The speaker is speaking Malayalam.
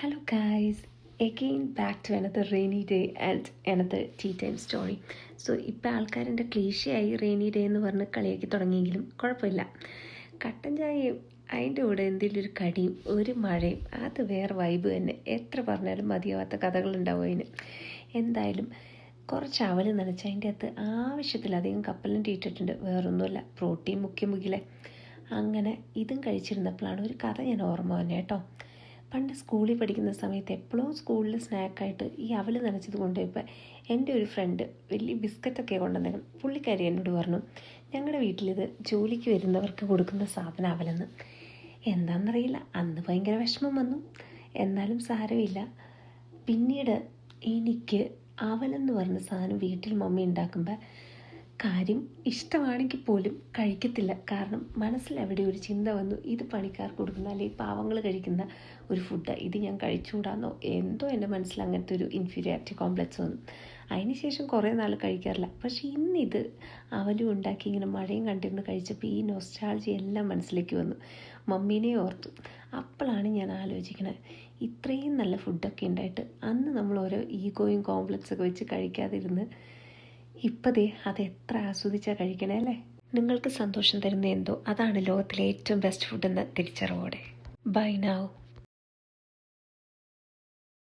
Hello guys, again back to another rainy day and another tea time story. ഇപ്പോൾ ആൾക്കാരെൻ്റെ ക്ലീശയായി റെയിനി ഡേ എന്ന് പറഞ്ഞ് കളിയാക്കി തുടങ്ങിയെങ്കിലും കുഴപ്പമില്ല. കട്ടൻ ചായയും അതിൻ്റെ കൂടെ എന്തെങ്കിലും ഒരു കടിയും ഒരു മഴയും അത് വേറെ വൈബ് തന്നെ. എത്ര പറഞ്ഞാലും മതിയാവാത്ത കഥകളുണ്ടാവും അതിന്. എന്തായാലും കുറച്ച് അവൽ നനച്ച് അതിൻ്റെ അകത്ത് ആവശ്യത്തിലധികം കപ്പലിൻ്റെ ഇട്ടിട്ടുണ്ട്. വേറൊന്നുമല്ല, പ്രോട്ടീൻ മുക്കിലെ. അങ്ങനെ ഇതും കഴിച്ചിരുന്നപ്പോഴാണ് ഒരു കഥ ഞാൻ ഓർമ്മ വന്നേ കേട്ടോ. പണ്ട് സ്കൂളിൽ പഠിക്കുന്ന സമയത്ത് എപ്പോഴും സ്കൂളിൽ സ്നാക്കായിട്ട് ഈ അവൽ നനച്ചത് കൊണ്ടുപോയപ്പോൾ എൻ്റെ ഒരു ഫ്രണ്ട് വലിയ ബിസ്ക്കറ്റൊക്കെ കൊണ്ടുവന്നേക്കണം. പുള്ളിക്കാരി എന്നോട് പറഞ്ഞു, ഞങ്ങളുടെ വീട്ടിലിത് ജോലിക്ക് വരുന്നവർക്ക് കൊടുക്കുന്ന സാധനം അവലെന്ന്. എന്താണെന്നറിയില്ല, അന്ന് ഭയങ്കര വിഷമം വന്നു. എന്നാലും സാരമില്ല. പിന്നീട് എനിക്ക് അവലെന്ന് പറഞ്ഞ സാധനം വീട്ടിൽ മമ്മി ഉണ്ടാക്കുമ്പോൾ കാര്യം ഇഷ്ടമാണെങ്കിൽ പോലും കഴിക്കത്തില്ല. കാരണം മനസ്സിലെവിടെ ഒരു ചിന്ത വന്നു, ഇത് പണിക്കാർക്ക് കൊടുക്കുന്ന അല്ലെങ്കിൽ പാവങ്ങൾ കഴിക്കുന്ന ഒരു ഫുഡ്, ഇത് ഞാൻ കഴിച്ചുകൂടാന്നോ എന്തോ എൻ്റെ മനസ്സിൽ അങ്ങനത്തെ ഒരു ഇൻഫീരിയോറിറ്റി കോംപ്ലക്സ് വന്നു. അതിനുശേഷം കുറേ നാൾ കഴിക്കാറില്ല. പക്ഷേ ഇന്നിത് അവലും ഉണ്ടാക്കി ഇങ്ങനെ മഴയും കണ്ടിരുന്ന് കഴിച്ചപ്പോൾ ഈ നൊസ്റ്റാൾജി എല്ലാം മനസ്സിലേക്ക് വന്നു. മമ്മീനെ ഓർത്തു. അപ്പോഴാണ് ഞാൻ ആലോചിക്കണത്, ഇത്രയും നല്ല ഫുഡൊക്കെ ഉണ്ടായിട്ട് അന്ന് നമ്മൾ ഓരോ ഈഗോയും കോംപ്ലക്സൊക്കെ വെച്ച് കഴിക്കാതിരുന്ന് ഇപ്പതേ അത് എത്ര ആസ്വദിച്ചാൽ കഴിക്കണേ അല്ലേ. നിങ്ങൾക്ക് സന്തോഷം തരുന്ന എന്തോ അതാണ് ലോകത്തിലെ ഏറ്റവും ബെസ്റ്റ് ഫുഡ് എന്ന തിരിച്ചറിവോടെ. Buy now.